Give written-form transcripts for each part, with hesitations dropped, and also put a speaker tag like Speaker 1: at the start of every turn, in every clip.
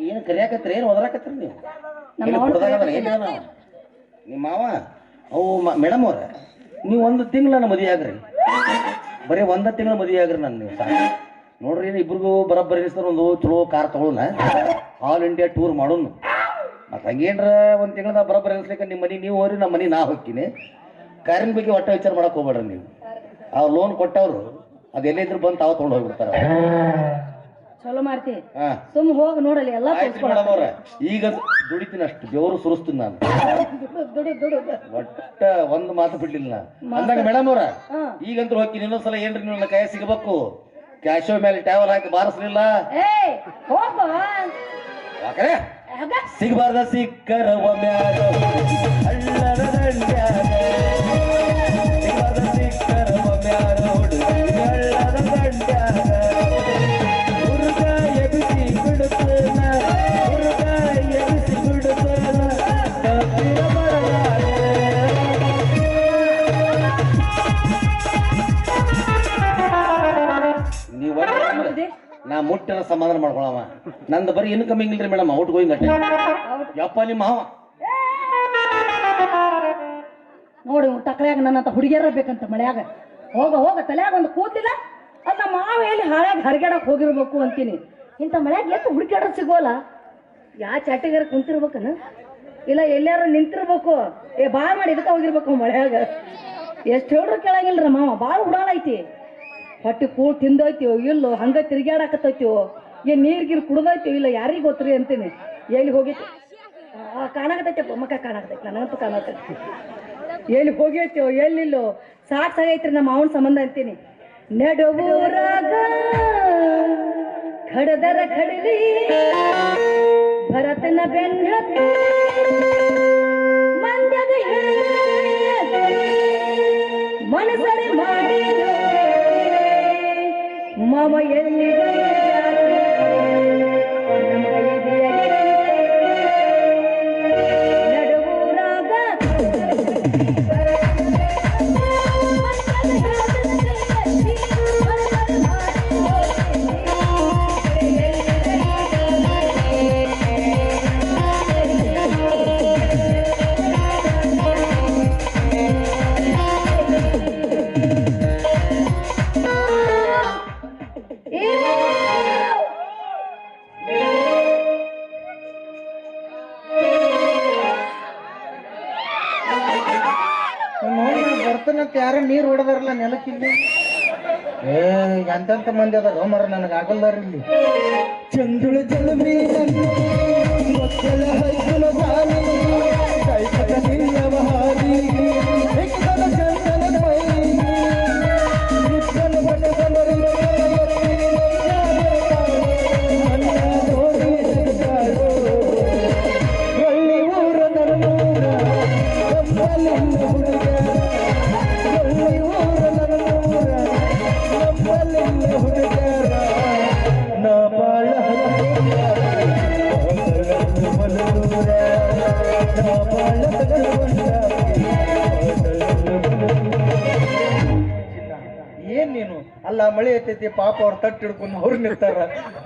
Speaker 1: ಏನು ಕರಿಯಾಕತ್ರಿ ಏನು ಒದರಾಕತ್ರಿ ನೀವು ನಿಮ್ಮ ಮಾವ ಅವು ಮೇಡಮ್ ಅವ್ರ ನೀವು ಒಂದು ತಿಂಗಳ ಮದುವೆ ಆಗ್ರಿ ಬರೀ ಒಂದು ತಿಂಗಳ ಮದುವೆ ಆಗ್ರಿ ನಾನು ನೀವು ಸಾಕು ನೋಡ್ರಿ ಇಬ್ರಿಗೂ ಬರೋಬ್ಬರಿ ಸರ್ ಒಂದು ಚಲೋ ಕಾರ್ ತಗೊಳ್ಳೋಣ ಆಲ್ ಇಂಡಿಯಾ ಟೂರ್ ಮಾಡೋಣ ಮತ್ತು ಹಂಗೇನ್ರ ಒಂದು ತಿಂಗಳದ ಬರೋಬ್ಬರಿ ಅನ್ಸ್ಲಿಕ್ಕೆ ನಿಮ್ಮ ಮನೆ ನೀವು ಹೋಗ್ರಿ ನಮ್ಮ ಮನೆ ನಾ ಹೋಗ್ತೀನಿ ಕಾರಿನ ಬಗ್ಗೆ ಒಟ್ಟ ವಿಚಾರ ಮಾಡಕ್ಕೆ ಹೋಗ್ಬೇಡ್ರಿ ನೀವು ಅವ್ರು ಲೋನ್ ಕೊಟ್ಟವ್ರು ಅದು ಎಲ್ಲಿದ್ರು ಬಂದು ತಾವು ತೊಗೊಂಡು ಹೋಗ್ಬಿಡ್ತಾರ
Speaker 2: ಚಲೋ ಮಾಡ್ತಿ ಸುಮ್ ಹೋಗಿ ನೋಡಲಿ ಎಲ್ಲ
Speaker 1: ಮೇಡಮ್ ಅವ್ರ ಈಗ ದುಡಿತೀನಿ ಅಷ್ಟು ಬೆವರು ಸುರಿಸ್ತೀನಿ ನಾನು ಒಟ್ಟ ಒಂದು ಮಾತು ಬಿಡ್ಲಿಲ್ಲ ಅಂದಾಗ ಮೇಡಮ್ ಅವ್ರ ಈಗಂತೂ ಹೋಗ್ತೀನಿ ಇನ್ನೊಂದ್ಸಲ ಏನ್ರಿ ನನ್ನ ಕೈ ಸಿಗಬೇಕು ಕ್ಯಾಶೋ ಮೇಲೆ ಟ್ಯಾವಲ್ ಹಾಕಿ ಬಾರಿಸ್ಲಿಲ್ಲ ಸಿಗಬಾರ್ದ ಸಿಕ್ಕರವ ಮ್ಯಾಗ ಹಳ್ಳದ ದಂಡ್ಯಾಗ ಸಿಗಬಾರ್ದ ಸಿಕ್ಕರವ ಮ್ಯಾಗ ಹಳ್ಳದ ದಂಡ್ಯಾಗ ಹುಡುಗ ಎಬಿಸಿ ಬಿಡುತ್ತೇನ ಹುಡುಗ ಎಬಿಸಿ ಬಿಡುತ್ತೇನ ನೀವು ನಾ ಮುಟ್ಟನ ಸಮಾಧಾನ ಮಾಡ್ಕೊಳವ ನಂದು ಬರೀ ಇನ್ಕಮ್ ಹಿಂಗಿಲ್ರಿ ಮೇಡಮ್ ಔಟ್ ಗೋಯಿಂಗ್ ಅಟ್ಟೆ ಯಪ್ಪ ನಿಮ್ಮ ಮಾವ
Speaker 2: ನೋಡಿ ಟಕ್ಳ್ಯಾಗ ನನ್ನಂತ ಹುಡುಗಿಯರ ಬೇಕಂತ ಮಳ್ಯಾಗ ಹೋಗ ತಲ್ಯಾಗ ಒಂದು ಕೂತಿಲ್ಲ ಅಲ್ಲ ಮಾವ ಎಲ್ಲಿ ಹಾಳಾಗಿ ಹರಿಗಾಡಕ್ ಹೋಗಿರ್ಬೇಕು ಅಂತೀನಿ ಇಂಥ ಮಳ್ಯಾಗ ಎಷ್ಟು ಹುಡುಕ್ಯಾಡ್ರ ಸಿಗೋಲ್ಲ ಯಾ ಚಾಟಿಗಾರ ಕುಂತಿರ್ಬೇಕನ ಇಲ್ಲ ಎಲ್ಲಾರ ನಿಂತಿರ್ಬೇಕು ಭಾಳ ಮಾಡಿ ಇದಕ್ಕೆ ಹೋಗಿರ್ಬೇಕು ಮಳ್ಯಾಗ ಎಷ್ಟು ಹೇಳ್ರು ಕೇಳಂಗಿಲ್ರ ಮಾವ ಭಾಳ ಉಡಾಳೈತಿ ಹೊಟ್ಟೆ ಕೂಳ್ ತಿಂದೋಯ್ತೀವೋ ಇಲ್ಲೋ ಹಂಗ ತಿರ್ಗ್ಯಾಡಕತ್ತೈತಿವೋ ಏನ್ ನೀರ್ಗಿರ್ ಕುಡ್ದೈತಿವೋ ಇಲ್ಲ ಯಾರಿಗೆ ಗೊತ್ತ್ರಿ ಅಂತೀನಿ ಎಲ್ಲಿ ಹೋಗಿತ್ತು ಕಾಣಾಕತೈತಪ್ಪ ಮಕ್ಕ ಕಾಣಾಕತೈತಿ ನನಗಂತೂ ಕಾಣತೈತಿ ಎಲ್ಲಿ ಹೋಗೈತಿವೋ ಎಲ್ಲಿಲ್ಲೋ ಸಾಕಾಗೈತ್ರಿ ನಮ್ಮ ಅವನ ಸಂಬಂಧ ಅಂತೀನಿ ನಡುವೂರಾಗ ಖಡದರ ಖಡಲಿ ಭರತನ ಬೆನ್ನ ಮಂದ್ಯದ ಮನಸರಿ ಮಾಡಿ ಮಾವ ಎಲ್ಲಿ ನಡುವೂರಾಗ
Speaker 3: ಬರ್ತನಂತ ಯಾರ ನೀರು ಹೊಡೆದಾರಲ್ಲ ನೆಲಕ್ಕಿಲ್ಲಿ ಎಂತೆಂತ ಮಂದಿ ಅದಾರ ಮರ ನನಗೆ ಆಗಲ್ದಾರ ಇಲ್ಲಿ ಚಂದುಳ ಜಲಮಿ ಏನ್ ನೀನು ಅಲ್ಲ ಮಳೆ ಐತೈತಿ ಪಾಪ ಅವ್ರು ತಟ್ಟು ಹಿಡ್ಕೊಂಡು ಅವ್ರು ನಿಂತಾರ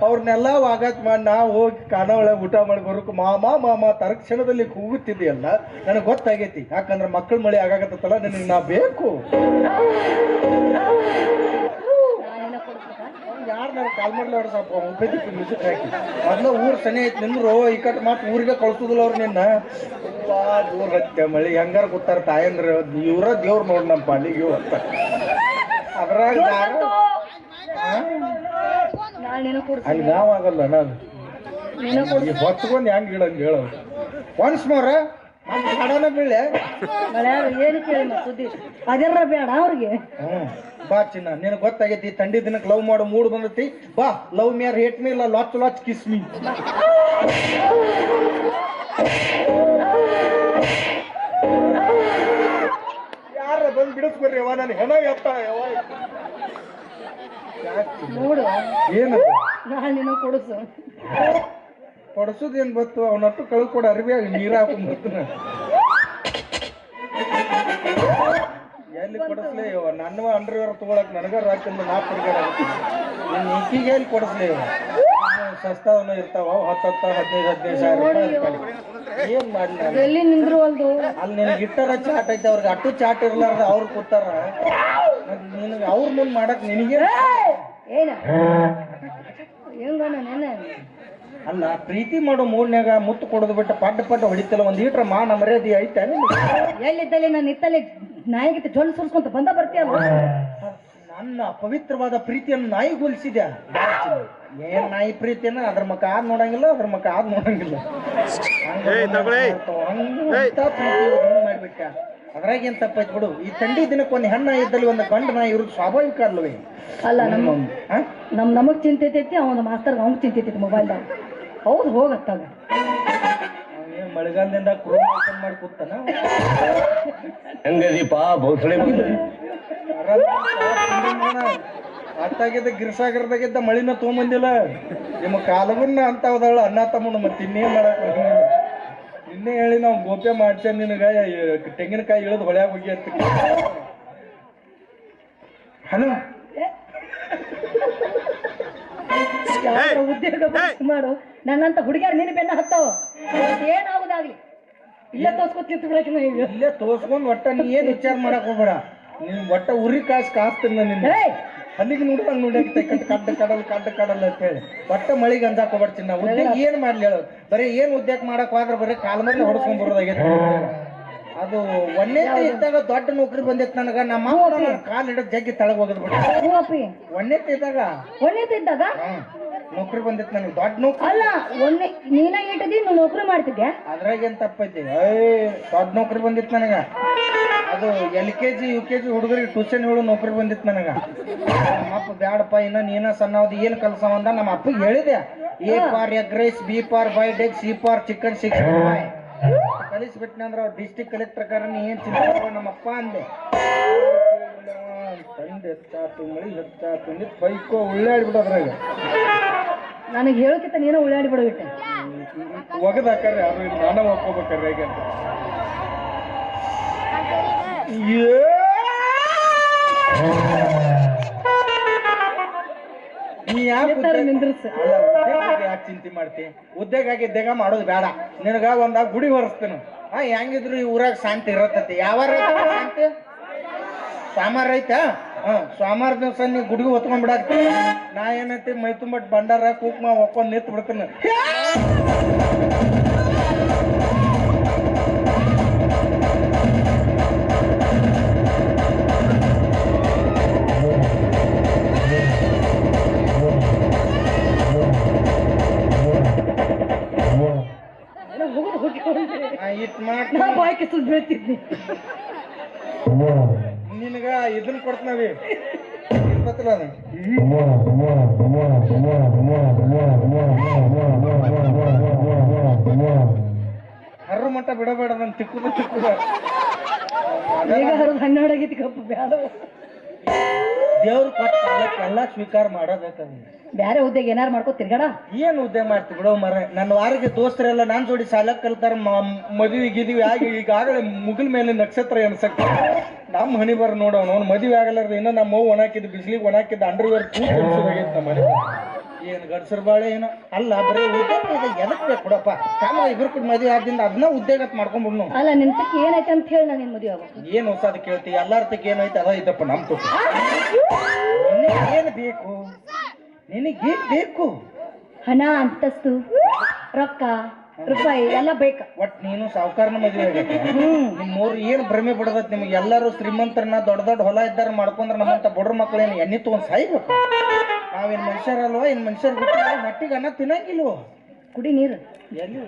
Speaker 3: ಅವ್ರನ್ನೆಲ್ಲ ವಾಗಾತ್ ಮಾಡಿ ನಾವು ಹೋಗಿ ಕಾಣ ಒಳಗೆ ಊಟ ಮಾಡಿ ಬರೋಕು ಮಾಮ ತರಕ್ಷಣದಲ್ಲಿ ಕೂಗುತ್ತಿದೆಯಲ್ಲ ನನಗೆ ಗೊತ್ತಾಗೈತಿ ಯಾಕಂದ್ರೆ ಮಕ್ಕಳ ಮಳೆ ಆಗಾಕತ್ತಲ್ಲ ನನಗೆ ನಾ ಬೇಕು ಯಾರು ನಾನು ಕಾಲ್ ಮಾಡ್ಲಿ ಅವ್ರು ಸ್ವಲ್ಪ ಉಪಯೋಗಿಸಿ ಮ್ಯೂಸಿಕ್ ಹಾಕಿ ಮೊದ್ಲು ಊರು ಸನಿ ಐತಿ ನಿಂದ್ರು ಈ ಕಟ್ ಮಾತು ಊರಿಗೆ ಕಳ್ಸುದಿಲ್ಲ ಅವ್ರು ನಿನ್ನ ದೂರ ಹತ್ತೆ ಮಳಿ ಹೆಂಗಾರ ಗೊತ್ತಾರ ತಾಯಂದ್ರ ಇವ್ರ ದೇವ್ರು ನೋಡಿ ನಮ್ಮ ಪಾಲಿಗೆ ಅಂತ ಅದ್ರಾಗ ಅಲ್ಲಿ ನಾವಾಗಲ್ಲ ನಾನು ಹೊತ್ಕೊಂಡು ಹೆಂಗ್ ಹೇಳಂಗೆ ಹೇಳೋದು ಒನ್ಸ್ ಮೋರ ಹಾಡನ ಬೀಳೆ
Speaker 2: ಏನು ಕೇಳಿ ಸುದ್ದಿ ಅದೆಲ್ಲ ಬೇಡ ಅವ್ರಿಗೆ
Speaker 3: ಬಾ ಚಿನ್ನ ನಿನಗೆ ಗೊತ್ತಾಗೈತಿ ತಂಡಿ ದಿನಕ್ಕೆ ಲವ್ ಮಾಡೋ ಮೂಡ್ ಬಂದೈತಿ ಬಾ ಲವ್ ಮ್ಯಾರ್ ಹೇಟ್ ಮೀ ಇಲ್ಲ ಲಾಚ್ ಕಿಸ್ ಮೀ ಯಾರ ಬಂದು ಬಿಡಿಸ್ಬರ್ರಿ ಅವ ನಾನು ಹೆಣ ಎತ್ತ
Speaker 2: ನೋಡು
Speaker 3: ಏನದು
Speaker 2: ನಾನು ನಿನ್ನ ಕೊಡಿಸು
Speaker 3: ಕೊಡ್ಸೋದೇನು ಬತ್ತು ಅವನಟ್ಟು ಕಳ್ಕೊಡ ಅರಿವಿ ನೀರು ಹಾಕೊಂಡ್ಬರ್ತಾನ ಎಲ್ಲಿ ಕೊಡಿಸ್ಲೇ ಇವ ನನ್ನ ಅಂಡರ್ವೇರ್ ತಗೊಳಕ್ ನನಗ ರಾಕಿಂದ ನಾ ತಿರ್ಗಾಡ ನೀನು ಈಕಿಗೆ ಎಲ್ಲಿ ಕೊಡಿಸ್ಲೇ ಇವ ಸಸ್ತಾವನು ಇರ್ತಾವ 10-15 ರೂಪಾಯಿ ಏನ್ ಮಾಡ್ಲಿ ನಾನು?
Speaker 2: ಎಲ್ಲಿ ನಿಂದ್ರು ಅಲ್ದು
Speaker 3: ಅಲ್ಲಿ ನಿನಗೆ ಇಟ್ಟರ ಚಾಟ್ ಐತೆ ಅವ್ರಿಗೆ ಅಟ್ಟು ಚಾಟ್ ಇರ್ಲಾರ್ದ ಅವ್ರು ಕೂತಾರ ನಿನಗೆ ಅವ್ರ ಮುಂದೆ ಮಾಡಕ್ ನಿನಗೆ
Speaker 2: ಏನ ಹೆಂಗಣ್ಣ ನೆನೆ
Speaker 3: ಅಲ್ಲ ಪ್ರೀತಿ ಮಾಡೋ ಮೂಡ್ನ್ಯಾಗ ಮುತ್ತು ಕೊಡೋದು ಬಿಟ್ಟು ಪಡ್ಡ ಹೊಡಿತಲ್ಲ ಒಂದ್ ಈಟ್ರ ಮಾನ ಮರ್ಯಾದೆ ಐತೆ
Speaker 2: ಎಲ್ಲಿದ್ದಲ್ಲಿ ನಾನು ಇತ್ತಲ್ಲಿ ನಾಯಿಗಿತ್ತು ಜೊಲ್ ಸುರ್ಸ್ಕೊಂತ ಬಂದ ಬರ್ತೀಯಲ್ಲ
Speaker 3: ನನ್ನ ಪವಿತ್ರವಾದ ಪ್ರೀತಿಯನ್ನು ನಾಯಿ ಹೋಲಿಸಿದ್ಯಾ ಏನ್ ನಾಯಿ ಪ್ರೀತಿಯನ್ನ ಅದ್ರ ಮಕ್ಕ ಆದ್ ನೋಡಂಗಿಲ್ಲ ಅದ್ರ ಮಕ್ಕ ಆದ್ ನೋಡಂಗಿಲ್ಲ ಮಾಡ್ಬಿಟ್ಟ ಅದ್ರಾಗ ಏನ್ ತಪ್ಪೈತ್ ಬಿಡು ಈ ಥಂಡಿ ದಿನಕ್ಕೆ ಒಂದು ಹೆಣ್ಣ ಇದ್ದಲ್ಲಿ ಒಂದು ಗಂಡ ನಾಯಿ ಇರೋದು ಸ್ವಾಭಾವಿಕ ಅಲ್ವೇ
Speaker 2: ಅಲ್ಲ ನಮಗ್ ಚಿಂತೆ ಐತಿ ಅವನ ಮಾಸ್ತರ್ ಅವ್ನಿಗೆ ಚಿಂತೆ ಐತಿ ಮೊಬೈಲ್ದಾಗ ಹೌದು ಹೋಗತ್ತಾಗ
Speaker 3: ಮಳೆಗಾಲದಿಂದ ಕ್ರೋಮೋಷನ್ ಮಾಡಿ ಕೂತಾನ
Speaker 1: ಹೆಂಗದೀಪ ಬಹುಸಳೆ
Speaker 3: ಅತ್ತಾಗಿದ್ದ ಗಿರ್ಸಾಗರದಾಗಿದ್ದ ಮಳಿನ ತೊಗೊಂಬಂದಿಲ್ಲ ನಿಮ್ಮ ಕಾಲವನ್ನ ಅಂತ ಹೋದವಳು ಅನ್ನ ತಮ್ಮನ ಮತ್ತೆ ಇನ್ನೇನ್ ಮಾಡಕ್ ಇನ್ನೇ ಹೇಳಿ ನಾವು ಗೋಪ್ಯ ಮಾಡ್ತೇನೆ ನಿನಗ ತೆಂಗಿನಕಾಯಿ ಇಳಿದು ಹೊಳ್ಯಾಗ ಹೋಗಿ ಅಂತ ಹಲೋ
Speaker 2: ಉದ್ಯೋಗ ಮಾಡು ನನ್ನಂತ ಹುಡುಗಿಯರು ನಿನ್ನ ಬೆನ್ನ ಹತ್ತಾವ ಏನಾಗುದಾಗ್ಲಿ ಇಲ್ಲೇ ತೋರ್ಸ್ಕೊತಿತ್ತು ಬಿಡಕ್ಕೆ ಈಗ
Speaker 3: ಇಲ್ಲೇ ತೋರ್ಸ್ಕೊಂಡ್ ಒಟ್ಟ ನೀ ಏನ್ ವಿಚಾರ ಮಾಡಕ್ ಹೋಗ್ಬೇಡ ನಿನ್ ಒಟ್ಟ ಉರಿ ಕಾಸ್ತೀನಿ ನಿನ್ನ ಅಲ್ಲಿಗೆ ನೋಡ್ದಂಗ್ ನೋಡಕ್ಕೆ ಕಡ್ಡ ಕಡಲ್ ಅಂತ ಹೇಳಿ ಒಟ್ಟ ಮಳಿಗೆ ಅಂಜಾಕ್ ಹೋಗ್ಬಾರ್ದು ಚಿನ್ನ ಉದ್ಯೋಗ ಏನ್ ಮಾಡ್ಲಿ ಹೇಳೋದು ಬರೀ ಏನ್ ಉದ್ಯೋಗ ಮಾಡಕ್ ಹೋದ್ರೆ ಬರೀ ಕಾಲ ಮೇಲೆ ಹೊಡ್ಸ್ಕೊಂಡ್ ಬರೋದಾಗೈತೆ ಅದು ಒಂದೇ ಇದ್ದಾಗ ದೊಡ್ಡ ನೌಕರಿ ಬಂದಿತ್ತು ನನಗ ನಮ್ಮ ಕಾಲ್ ಹಿಡಿದ್ ಜಗ್ಗಿ ತಳಗ್ ಹೋಗದ್ ಬಿಟ್ಟು ಒಂದೇ ಇದ್ದಾಗ ನೌಕರಿ ಬಂದಿತ್ತು ನನಗೆ ದೊಡ್ಡ ನೌಕರಿ
Speaker 2: ಅಲ್ಲ ಒಂದೇ ನೀನ ಇಟ್ಟದಿ ನೀವು ನೌಕರಿ ಮಾಡ್ತಿದ್ದೆ
Speaker 3: ಅದ್ರಾಗ ಏನ್ ತಪ್ಪೈತಿ ದೊಡ್ಡ ನೌಕರಿ ಬಂದಿತ್ತು ನನಗ ಅದು LKG UKG ಹುಡುಗರಿಗೆ ಟ್ಯೂಷನ್ ಹೇಳು ನೌಕರಿ ಬಂದಿತ್ತು ನನಗ ನಮ್ಮಪ್ಪ ಬ್ಯಾಡಪ್ಪ ಇನ್ನ ನೀನ ಸಣ್ಣವ್ದು ಏನ್ ಕಲ್ಸವ ಅಂದ ನಮ್ಮ ಅಪ್ಪಗೆ ಹೇಳಿದೆ A for egg rice B for boiled egg C for chicken 6 ಕಲಿಸ್ಬಿಟ್ನೆ ಅಂದ್ರೆ ಅವ್ರು ಡಿಸ್ಟ್ರಿಕ್ಟ್ ಕಲೆಕ್ಟರ್ ಕಾರಣ ಏನ್ ಚಿಂತೆ ನಮ್ಮಪ್ಪ ಅಂದೆ ತಂದೆ ಹೆಚ್ಚಾತು ಮಳಿ ಹೆಚ್ಚಾತು ಬೈಕೋ ಉಳ್ಳಾಡ್ಬಿಟ್ಟೋದ್ರಾಗ
Speaker 2: ನನಗೆ ಹೇಳೋಕ್ಕಿಂತ ನೀನು ಉಳ್ಳಾಡಿ ಬಿಡಬಿಟ್ಟೆ
Speaker 3: ಒಗದಾಕರ್ರಿ ಯಾರು ನಾನ ಒಪ್ಕೋಬೇಕರ್ರಿ ಹೇಗೆ ಅಂತ ನೀ ಯಾಕೆ ಚಿಂತೆ ಮಾಡ್ತಿ ಉದ್ಯೋಗ ಆಗಿದ್ದಾಗ ಮಾಡೋದು ಬೇಡ ನಿನಗ ಒಂದಾಗ ಗುಡಿ ಹೊರಸ್ತೇನೆ ಹೆಂಗಿದ್ರು ಈ ಊರಾಗ ಶಾಂತಿ ಇರತ್ತತಿ ಯಾವಾರ ಶಾಂತಿ ಸೋಮವಾರ ಐತಾ ಸೋಮವಾರ ದಿವಸ ನೀ ಗುಡಿಗೆ ಹೊತ್ಕೊಂಡ್ ಬಿಡಾಕ್ತಿ ನಾ ಏನೈತಿ ಮೈ ತುಂಬಟ್ ಬಂಡಾರ ಕುಕ್ಮ ಹೊಕ್ಕೊಂಡ್ ನಿಂತು ಬಿಡ್ತೀನಿ
Speaker 2: ಬೀಳ್ತಿದ್ನಿ
Speaker 3: ನಿನಗ ಇದನ್ನ ಕೊಡ್ತೀವಿ ಗೊತ್ತಿಲ್ಲ ಹರ್ರ ಮಟ್ಟ ಬಿಡಬೇಡ ನನ್ ತಿಕ್ಕುದ
Speaker 2: ಈಗ ಹರಿದು 12 ಆಗೈತಿ ಕಪ್ಪು ಬ್ಯಾಡ
Speaker 3: ದೇವ್ರ ಕೊಟ್ಟ ಎಲ್ಲ ಸ್ವೀಕಾರ ಮಾಡೋದಕ್ಕದ
Speaker 2: ಬ್ಯಾರೆ ಉದ್ಯೋಗ ಏನಾರು ಮಾಡ್ಕೋ ತಿರ್ಗಾಡ
Speaker 3: ಏನ್ ಉದ್ಯೋಗ ಮಾಡ್ತಿ ಬಿಡೋ ಮರ ನನ್ನ ವಾರಿಗೆ ದೋಸ್ತರೆಲ್ಲ ನಾನ್ ಜೋಡಿ ಸಾಲಕ್ ಕಲ್ತಾರ ಮದುವೆ ಗಿದ್ವಿ ಆಗಿ ಈಗಾಗಲೇ ಮುಗಿಲ್ ಮೇಲೆ ನಕ್ಷತ್ರ ಎನ್ಸಕ್ ನಮ್ಮ ಹಣಿ ಬರ ನೋಡೋಣ ಅವ್ನು ಮದುವೆ ಆಗಲಾರ್ದ ಇನ್ನ ನಮ್ಮ ಮಗು ಒಣಾಕಿದ್ದು ಬಿಸಿಲಿಗೆ ಒಣಾಕಿದ್ದು ಅಂಡರ್ವೇರ್ ಕೂತ್ ನಮ್ಮ ಮನೆ ಏನ್ ಗಡ್ಸರ್ ಬಾಳೆ ಏನೋ ಅಲ್ಲ ಬರೀ ಉದ್ಯೋಗ ಇದೆ ಎದಕ್ ಬೇಕು ಬಿಡಪ್ಪ ಕಾಮ ಇಬ್ರು ಕೂಡ ಮದುವೆ ಆದ್ರಿಂದ ಅದನ್ನ ಉದ್ಯೋಗ ಮಾಡ್ಕೊಂಡ್ಬಿಡ್ನು
Speaker 2: ಅಲ್ಲ ನಿನ್ ತಕ್ಕ ಏನೈತೆ ಅಂತ ಹೇಳಿ ನಾನು ನಿನ್ ಮದುವೆ ಆಗ
Speaker 3: ಏನ್ ಹೊಸಾದ ಕೇಳ್ತಿ ಎಲ್ಲಾರ ತಕ್ಕ ಏನೈತೆ ಅದ ಇದಪ್ಪ ನಮ್ ಕೊಟ್ಟು ಏನ್ ಬೇಕು ನಿನಗೇನ್ ಬೇಕು
Speaker 2: ಹಣ ಅಂತಸ್ತು ರೊಕ್ಕ ರೂಪಾಯಿ ಎಲ್ಲ ಬೇಕ
Speaker 3: ಒಟ್ ನೀನು ಸಾವುಕಾರನ ಮದುವೆ ಆಗೈತೆ ನಿಮ್ಮೂರು ಏನ್ ಭ್ರಮೆ ಬಿಡದತ್ ನಿಮ್ಗೆ ಎಲ್ಲರೂ ಶ್ರೀಮಂತರನ್ನ ದೊಡ್ಡ ದೊಡ್ಡ ಹೊಲ ಇದ್ದಾರ ಮಾಡ್ಕೊಂಡ್ರ ನಮ್ಮಂತ ಬಡ್ರ ಮಕ್ಳೇನು ಎಣ್ಣೆ ತಗೊಂಡ್ ಸಾಯ್ಬೇಕು ನಾವೇನ್ ಮನುಷ್ಯರಲ್ವ ಏನ್ ಮನುಷ್ಯರ್ ಬಿಟ್ಟು ಮಟ್ಟಿಗೆ ಅನ್ನ ತಿನ್ನಂಗಿಲ್ವೋ
Speaker 2: ಕುಡಿ ನೀರು
Speaker 3: ಎಲ್ಲಿ